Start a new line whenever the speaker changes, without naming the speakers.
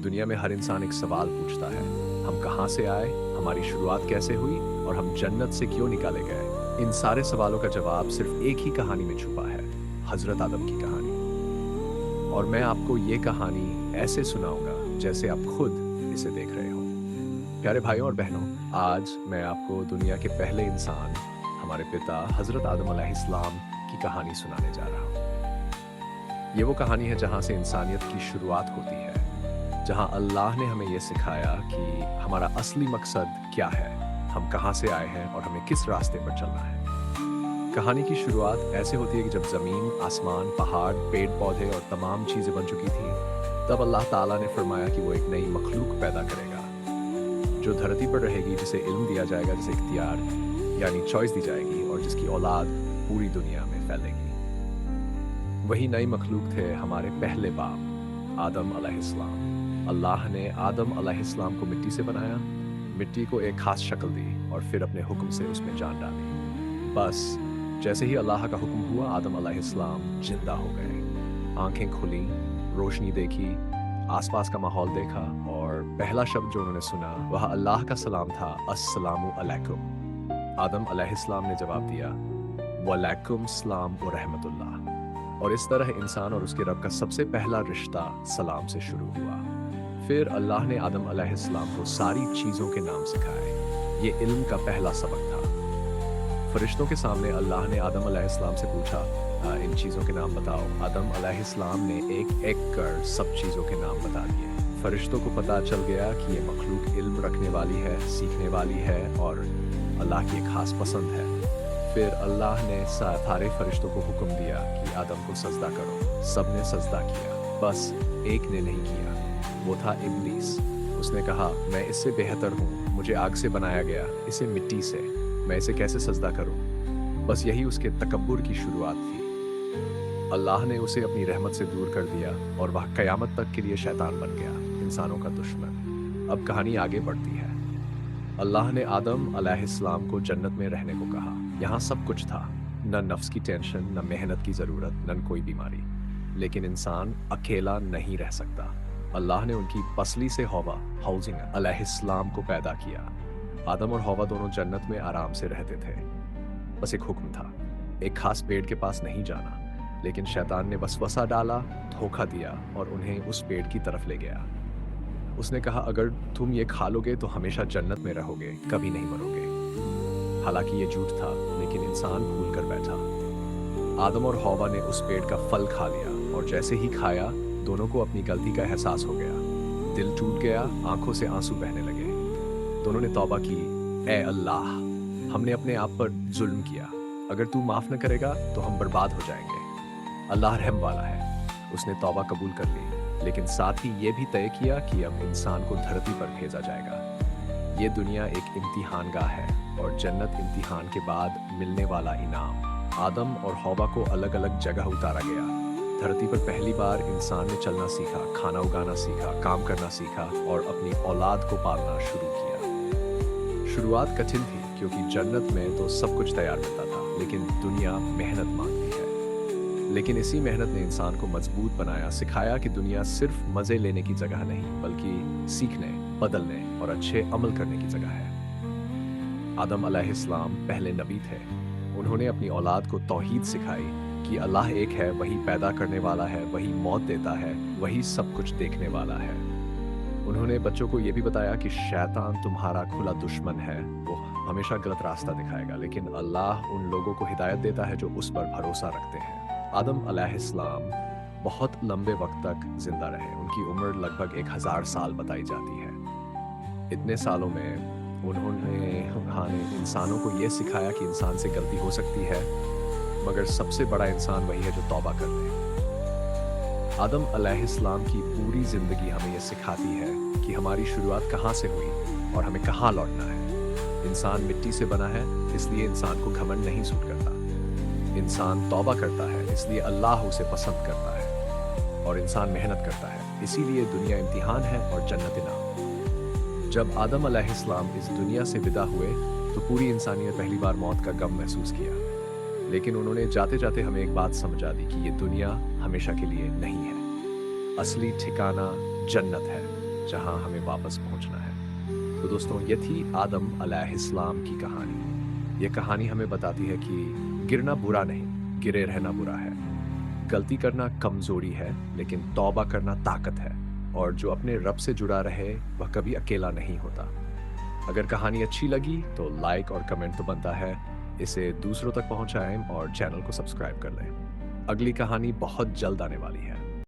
दुनिया में हर इंसान एक सवाल पूछता है, हम कहाँ से आए, हमारी शुरुआत कैसे हुई और हम जन्नत से क्यों निकाले गए। इन सारे सवालों का जवाब सिर्फ एक ही कहानी में छुपा है, हजरत आदम की कहानी। और मैं आपको ये कहानी ऐसे सुनाऊंगा जैसे आप खुद इसे देख रहे हो। प्यारे भाइयों और बहनों, आज मैं आपको दुनिया के पहले इंसान, हमारे पिता हजरत आदम अलैहिस्सलाम की कहानी सुनाने जा रहा हूँ। ये वो कहानी है जहाँ से इंसानियत की शुरुआत होती है, जहाँ अल्लाह ने हमें ये सिखाया कि हमारा असली मकसद क्या है, हम कहाँ से आए हैं और हमें किस रास्ते पर चलना है। कहानी की शुरुआत ऐसे होती है कि जब ज़मीन, आसमान, पहाड़, पेड़ पौधे और तमाम चीज़ें बन चुकी थी, तब अल्लाह ताला ने फरमाया कि वो एक नई मखलूक पैदा करेगा, जो धरती पर रहेगी, जिसे इल्म दिया जाएगा, जिसे इख्तियार यानी चॉइस दी जाएगी और जिसकी औलाद पूरी दुनिया में फैलेगी। वही नई मखलूक थे हमारे पहले बाप आदम अलैहिस्सलाम। अल्लाह ने आदम अलैहिस्सलाम को मिट्टी से बनाया, मिट्टी को एक खास शक्ल दी और फिर अपने हुक्म से उसमें जान डाली। बस जैसे ही अल्लाह का हुक्म हुआ, आदम अलैहिस्सलाम जिंदा हो गए। आंखें खुली, रोशनी देखी, आसपास का माहौल देखा और पहला शब्द जो उन्होंने सुना वह अल्लाह का सलाम था, अस्सलामु अलैकुम। आदम अलैहिस्सलाम ने जवाब दिया, वलैकुम सलाम व रहमतुल्लाह। और इस तरह इंसान और उसके रब का सबसे पहला रिश्ता सलाम से शुरू हुआ। फिर अल्लाह ने आदम अलैहिस्सलाम को सारी चीज़ों के नाम सिखाए। ये इल्म का पहला सबक था। फरिश्तों के सामने अल्लाह ने आदम अलैहिस्सलाम से पूछा, इन चीज़ों के नाम बताओ। आदम अलैहिस्सलाम ने एक एक कर सब चीज़ों के नाम बता दिए। फरिश्तों को पता चल गया कि ये मखलूक इल्म रखने वाली है, सीखने वाली है और अल्लाह की एक खास पसंद है। फिर अल्लाह ने सारे फरिश्तों को हुक्म दिया कि आदम को सजदा करो। सब ने सजदा किया, बस एक ने नहीं किया, वो था इब्लीस। उसने कहा, मैं इससे बेहतर हूँ, मुझे आग से बनाया गया, इसे मिट्टी से, मैं इसे कैसे सजदा करूँ। बस यही उसके तकब्बुर की शुरुआत थी। अल्लाह ने उसे अपनी रहमत से दूर कर दिया और वह क़यामत तक के लिए शैतान बन गया, इंसानों का दुश्मन। अब कहानी आगे बढ़ती है। अल्लाह ने आदम अलैहिस्सलाम को जन्नत में रहने को कहा। यहाँ सब कुछ था, न नफ्स की टेंशन, न मेहनत की ज़रूरत, न कोई बीमारी। लेकिन इंसान अकेला नहीं रह सकता। अल्लाह ने उनकी पसली से हवा हाउसिंग अलैहिस्सलाम को पैदा किया। आदम और हवा दोनों जन्नत में आराम से रहते थे। बस एक हुक्म था, एक खास पेड़ के पास नहीं जाना। लेकिन शैतान ने वसवसा डाला, धोखा दिया और उन्हें उस पेड़ की तरफ ले गया। उसने कहा, अगर तुम ये खा लोगे तो हमेशा जन्नत में रहोगे, कभी नहीं मरोगे। हालांकि ये झूठ था, लेकिन इंसान भूल कर बैठा। आदम और हवा ने उस पेड़ का फल खा लिया और जैसे ही खाया, दोनों को अपनी गलती का एहसास हो गया। दिल टूट गया, आंखों से आंसू बहने लगे। दोनों ने तौबा की, ए अल्लाह, हमने अपने आप पर जुल्म किया, अगर तू माफ न करेगा तो हम बर्बाद हो जाएंगे। अल्लाह रहम वाला है। उसने तौबा कबूल कर ली, लेकिन साथ ही ये भी तय किया कि अब इंसान को धरती पर भेजा जाएगा। ये दुनिया एक इम्तिहान गाह है और जन्नत इम्तिहान के बाद मिलने वाला इनाम। आदम और हवा को अलग अलग जगह उतारा गया। धरती पर पहली बार इंसान ने चलना सीखा, खाना उगाना सीखा, काम करना सीखा और अपनी औलाद को पालना शुरू किया। शुरुआत कठिन थी, क्योंकि जन्नत में तो सब कुछ तैयार मिलता था, लेकिन दुनिया मेहनत मांगती है। लेकिन इसी मेहनत ने इंसान को मजबूत बनाया, सिखाया कि दुनिया सिर्फ मज़े लेने की जगह नहीं, बल्कि सीखने, बदलने और अच्छे अमल करने की जगह है। आदम अलैहिस्सलाम पहले नबी थे। उन्होंने अपनी औलाद को तौहीद सिखाई कि अल्लाह एक है, वही पैदा करने वाला है, वही मौत देता है, वही सब कुछ देखने वाला है। उन्होंने बच्चों को ये भी बताया कि शैतान तुम्हारा खुला दुश्मन है, वो हमेशा गलत रास्ता दिखाएगा, लेकिन अल्लाह उन लोगों को हिदायत देता है जो उस पर भरोसा रखते हैं। आदम अलैहिस्सलाम बहुत लंबे वक्त तक जिंदा रहे। उनकी उम्र लगभग 1000 साल बताई जाती है। इतने सालों में उन्होंने इंसानों को ये सिखाया कि इंसान से गलती हो सकती है, मगर सबसे बड़ा इंसान वही है जो तौबा कर ले। आदम अलैहिस्सलाम की पूरी जिंदगी हमें ये सिखाती है कि हमारी शुरुआत कहाँ से हुई और हमें कहाँ लौटना है। इंसान मिट्टी से बना है, इसलिए इंसान को घमंड नहीं सूट करता। इंसान तौबा करता है, इसलिए अल्लाह उसे पसंद करता है। और इंसान मेहनत करता है, इसीलिए दुनिया इम्तिहान है और जन्नत इनाम। जब आदम अलैहिस्सलाम इस दुनिया से विदा हुए तो पूरी इंसानियत पहली बार मौत का गम महसूस किया। लेकिन उन्होंने जाते जाते हमें एक बात समझा दी कि ये दुनिया हमेशा के लिए नहीं है। असली ठिकाना जन्नत है। जहां हमें वापस पहुंचना है। तो दोस्तों, ये थी आदम अलैहिस्सलाम की कहानी। ये कहानी हमें बताती है कि गिरना बुरा नहीं, गिरे रहना बुरा है। गलती करना कमजोरी है, लेकिन तौबा करना ताकत है। और जो अपने रब से जुड़ा रहे, वह कभी अकेला नहीं होता। अगर कहानी अच्छी लगी तो लाइक और कमेंट तो बनता है। इसे दूसरों तक पहुंचाएं और चैनल को सब्सक्राइब कर लें। अगली कहानी बहुत जल्द आने वाली है।